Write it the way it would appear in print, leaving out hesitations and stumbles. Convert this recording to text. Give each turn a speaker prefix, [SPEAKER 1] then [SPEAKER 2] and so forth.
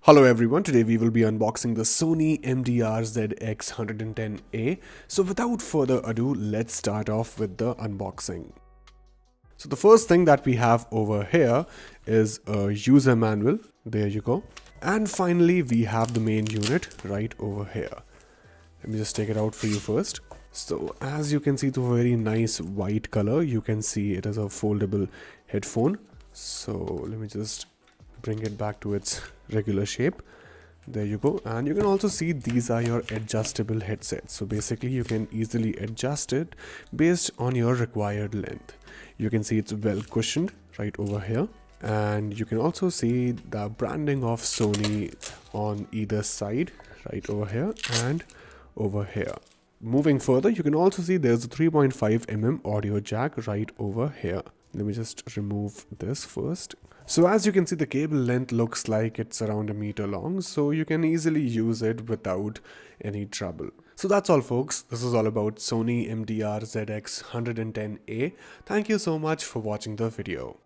[SPEAKER 1] Hello everyone, today we will be unboxing the Sony MDR-ZX110A. So without further ado, let's start off with the unboxing. So the first thing that we have over here is a user manual. There you go. And finally, we have the main unit right over here. Let me just take it out for you first. So as you can see, it's a very nice white color. You can see it is a foldable headphone. So let me just bring it back to its regular shape. There you go. And you can also see these are your adjustable headsets. So basically you can easily adjust it based on your required length. You can see it's well cushioned right over here. And you can also see the branding of Sony on either side right over here and over here. Moving further, you can also see there's a 3.5mm audio jack right over here. Let me just remove this first. So as you can see, the cable length looks like it's around 1 meter long, so you can easily use it without any trouble. So that's all folks, this is all about Sony MDR-ZX110A. Thank you so much for watching the video.